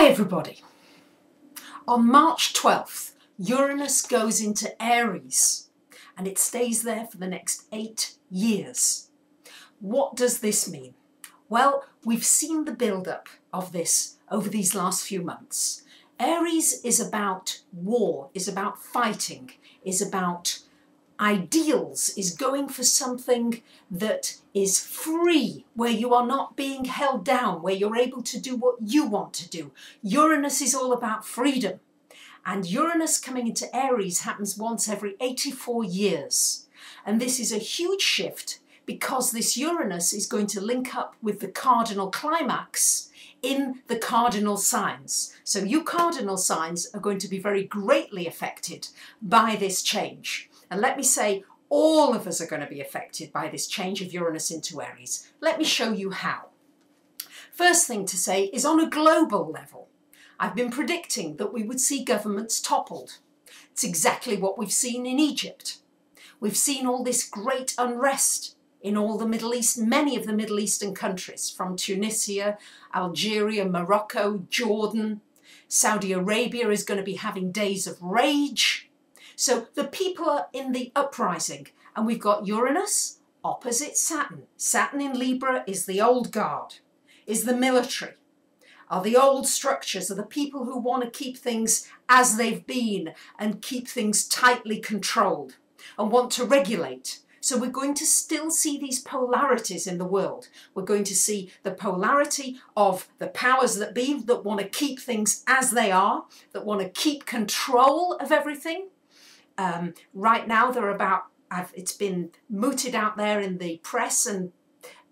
Hi everybody. On March 12th, Uranus goes into Aries and it stays there for the next 8 years. What does this mean? Well, we've seen the build-up of this over these last few months. Aries is about war, is about fighting, is about ideals, is going for something that is free, where you are not being held down, where you're able to do what you want to do. Uranus is all about freedom. And Uranus coming into Aries happens once every 84 years. And this is a huge shift because this Uranus is going to link up with the cardinal climax in the cardinal signs. So you cardinal signs are going to be very greatly affected by this change. And let me say, all of us are going to be affected by this change of Uranus into Aries. Let me show you how. First thing to say is on a global level, I've been predicting that we would see governments toppled. It's exactly what we've seen in Egypt. We've seen all this great unrest in all the Middle East, many of the Middle Eastern countries, from Tunisia, Algeria, Morocco, Jordan. Saudi Arabia is going to be having days of rage. So the people are in the uprising, and we've got Uranus opposite Saturn. Saturn in Libra is the old guard, is the military, are the old structures, are the people who want to keep things as they've been and keep things tightly controlled and want to regulate. So we're going to still see these polarities in the world. We're going to see the polarity of the powers that be that want to keep things as they are, that want to keep control of everything. Right now, it's been mooted out there in the press and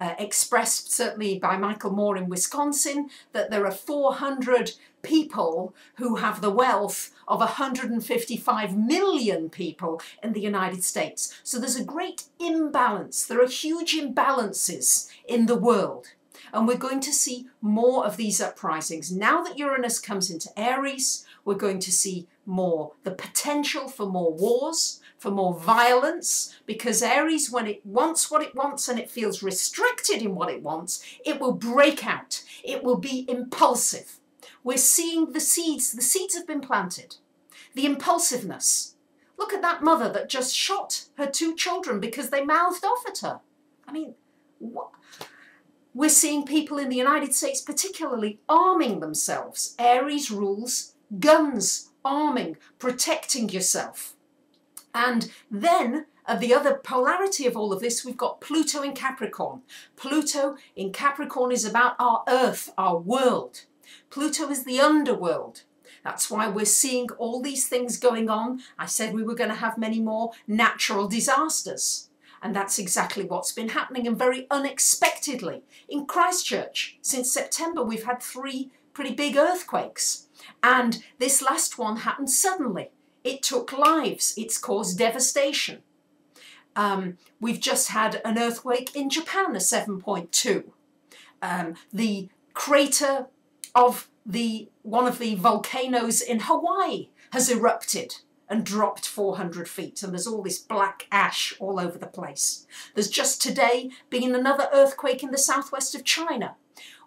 expressed certainly by Michael Moore in Wisconsin that there are 400 people who have the wealth of 155 million people in the United States. So there's a great imbalance. There are huge imbalances in the world. And we're going to see more of these uprisings. Now that Uranus comes into Aries, we're going to see more, the potential for more wars, for more violence, because Aries, when it wants what it wants and it feels restricted in what it wants, it will break out. It will be impulsive. We're seeing the seeds have been planted. The impulsiveness. Look at that mother that just shot her 2 children because they mouthed off at her. I mean, what? We're seeing people in the United States particularly arming themselves. Aries rules guns, arming, protecting yourself. And then at the other polarity of all of this, we've got Pluto in Capricorn. Pluto in Capricorn is about our earth, our world. Pluto is the underworld. That's why we're seeing all these things going on. I said we were going to have many more natural disasters. And that's exactly what's been happening, and very unexpectedly. In Christchurch, since September, we've had 3 pretty big earthquakes. And this last one happened suddenly. It took lives. It's caused devastation. We've just had an earthquake in Japan, a 7.2. The crater of one of the volcanoes in Hawaii has erupted and dropped 400 feet, and there's all this black ash all over the place. There's just today been another earthquake in the southwest of China.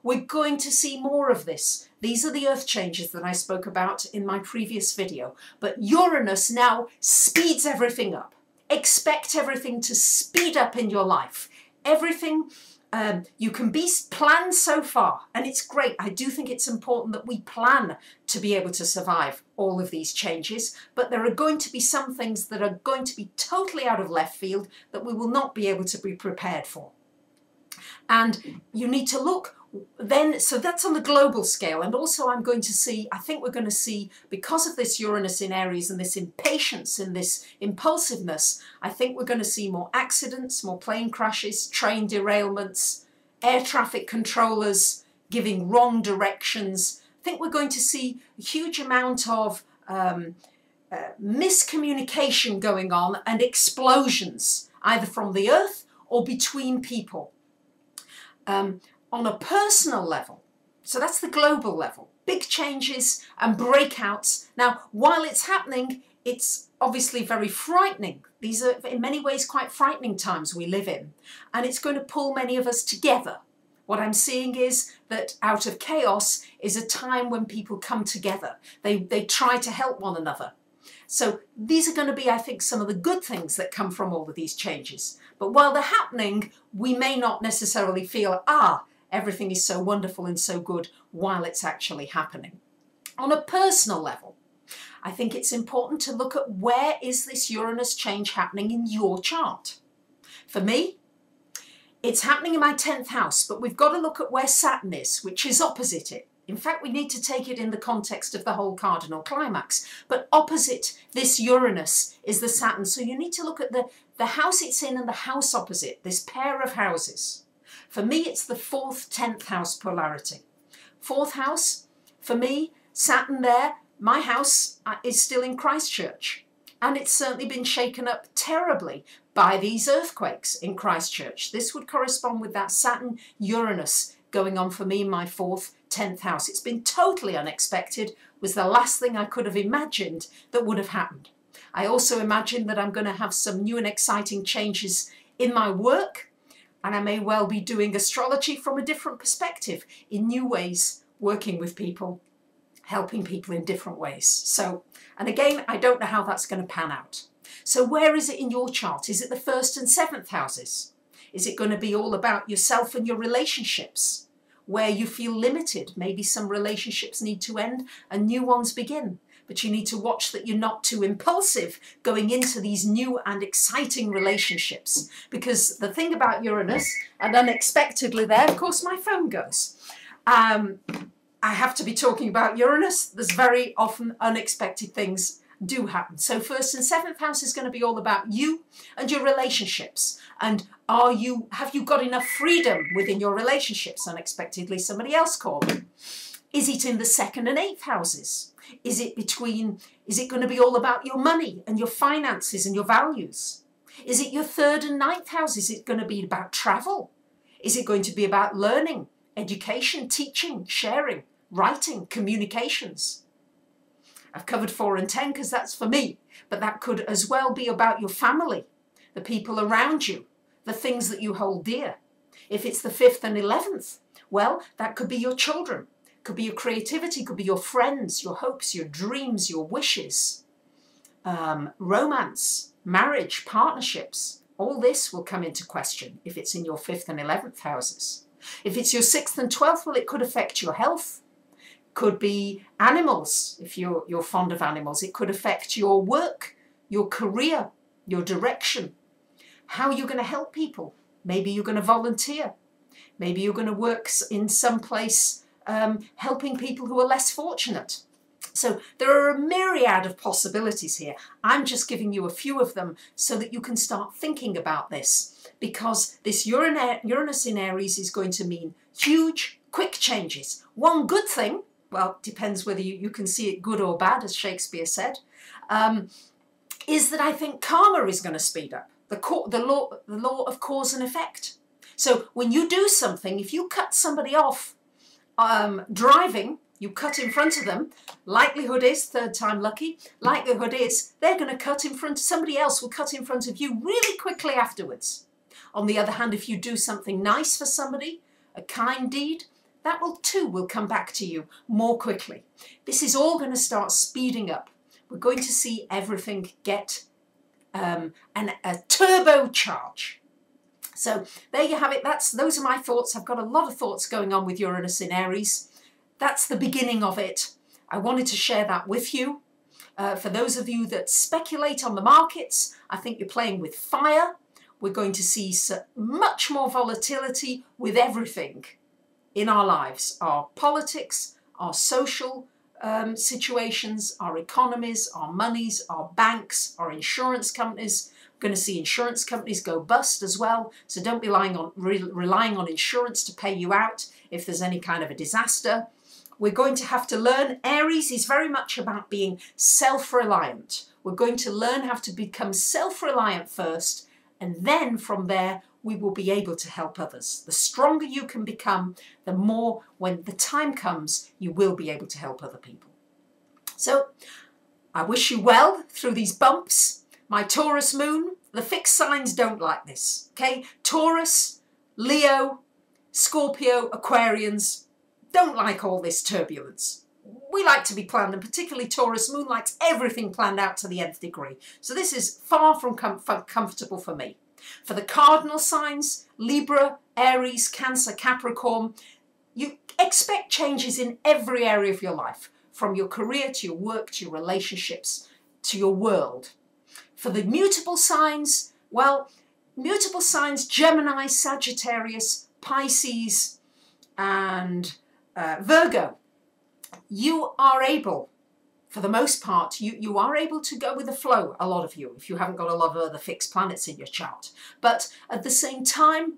We're going to see more of this. These are the earth changes that I spoke about in my previous video. But Uranus now speeds everything up. Expect everything to speed up in your life. Everything you can be planned so far, and it's great. I do think it's important that we plan to be able to survive all of these changes, but there are going to be some things that are going to be totally out of left field that we will not be able to be prepared for. And you need to look then, so that's on the global scale. And also I think we're going to see, because of this Uranus in Aries and this impatience and this impulsiveness, I think we're going to see more accidents, more plane crashes, train derailments, air traffic controllers giving wrong directions. I think we're going to see a huge amount of miscommunication going on and explosions, either from the earth or between people. On a personal level, so that's the global level, big changes and breakouts. Now, while it's happening, it's obviously very frightening. These are in many ways quite frightening times we live in, and it's going to pull many of us together. What I'm seeing is that out of chaos is a time when people come together. They try to help one another. So these are going to be, I think, some of the good things that come from all of these changes. But while they're happening, we may not necessarily feel, everything is so wonderful and so good while it's actually happening. On a personal level, I think it's important to look at where is this Uranus change happening in your chart. For me, it's happening in my 10th house, but we've got to look at where Saturn is, which is opposite it. In fact, we need to take it in the context of the whole cardinal climax. But opposite this Uranus is the Saturn. So you need to look at the house it's in and the house opposite, this pair of houses. For me, it's the 4th, 10th house polarity. 4th house, for me, Saturn there, my house is still in Christchurch. And it's certainly been shaken up terribly by these earthquakes in Christchurch. This would correspond with that Saturn-Uranus going on for me in my 4th, 10th house. It's been totally unexpected, was the last thing I could have imagined that would have happened. I also imagine that I'm going to have some new and exciting changes in my work, and I may well be doing astrology from a different perspective, in new ways, working with people, helping people in different ways. So, and again, I don't know how that's going to pan out. So where is it in your chart? Is it the 1st and 7th houses? Is it going to be all about yourself and your relationships, where you feel limited? Maybe some relationships need to end and new ones begin. But you need to watch that you're not too impulsive going into these new and exciting relationships. Because the thing about Uranus, and unexpectedly there, of course my phone goes. I have to be talking about Uranus. There's very often unexpected things do happen. So 1st and 7th house is going to be all about you and your relationships. And have you got enough freedom within your relationships? Unexpectedly, somebody else called. Is it in the 2nd and 8th houses? Is it going to be all about your money and your finances and your values? Is it your 3rd and 9th house? Is it going to be about travel? Is it going to be about learning, education, teaching, sharing, writing, communications? I've covered 4 and 10 because that's for me, but that could as well be about your family, the people around you, the things that you hold dear. If it's the 5th and 11th, well, that could be your children, could be your creativity, could be your friends, your hopes, your dreams, your wishes, romance, marriage, partnerships. All this will come into question if it's in your 5th and 11th houses. If it's your 6th and 12th, well, it could affect your health. Could be animals, if you're fond of animals. It could affect your work, your career, your direction, how you're going to help people. Maybe you're going to volunteer. Maybe you're going to work in some place helping people who are less fortunate. So there are a myriad of possibilities here. I'm just giving you a few of them so that you can start thinking about this, because this Uranus in Aries is going to mean huge, quick changes. One good thing, well, depends whether you can see it good or bad, as Shakespeare said, is that I think karma is going to speed up. The law of cause and effect. So when you do something, if you cut somebody off driving, you cut in front of them, likelihood is, 3rd time lucky, likelihood is they're going to cut in front, somebody else will cut in front of you really quickly afterwards. On the other hand, if you do something nice for somebody, a kind deed, that will come back to you more quickly. This is all going to start speeding up. We're going to see everything get a turbocharge. So there you have it. Those are my thoughts. I've got a lot of thoughts going on with Uranus in Aries. That's the beginning of it. I wanted to share that with you. For those of you that speculate on the markets, I think you're playing with fire. We're going to see much more volatility with everything in our lives, our politics, our social situations, our economies, our monies, our banks, our insurance companies. We're going to see insurance companies go bust as well. So don't be relying on insurance to pay you out if there's any kind of a disaster. We're going to have to learn. Aries is very much about being self-reliant. We're going to learn how to become self-reliant first, and then from there we will be able to help others. The stronger you can become, the more, when the time comes, you will be able to help other people. So I wish you well through these bumps. My Taurus Moon, the fixed signs don't like this. Okay, Taurus, Leo, Scorpio, Aquarians don't like all this turbulence. We like to be planned, and particularly Taurus Moon likes everything planned out to the nth degree. So this is far from comfortable for me. For the cardinal signs, Libra, Aries, Cancer, Capricorn, you expect changes in every area of your life, from your career to your work to your relationships to your world. For the mutable signs, well, mutable signs, Gemini, Sagittarius, Pisces and Virgo, you are able, for the most part, you are able to go with the flow, a lot of you, if you haven't got a lot of other fixed planets in your chart. But at the same time,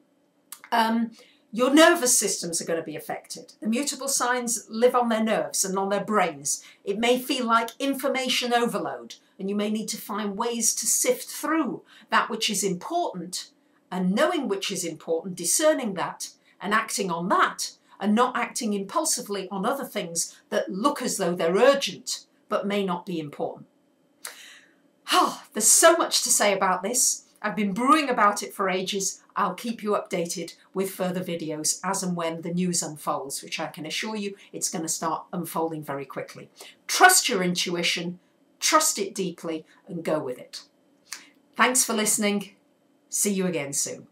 your nervous systems are going to be affected. The mutable signs live on their nerves and on their brains. It may feel like information overload, and you may need to find ways to sift through that which is important, and knowing which is important, discerning that, and acting on that, and not acting impulsively on other things that look as though they're urgent, but may not be important. There's so much to say about this. I've been brewing about it for ages. I'll keep you updated with further videos as and when the news unfolds, which I can assure you it's going to start unfolding very quickly. Trust your intuition, trust it deeply, and go with it. Thanks for listening. See you again soon.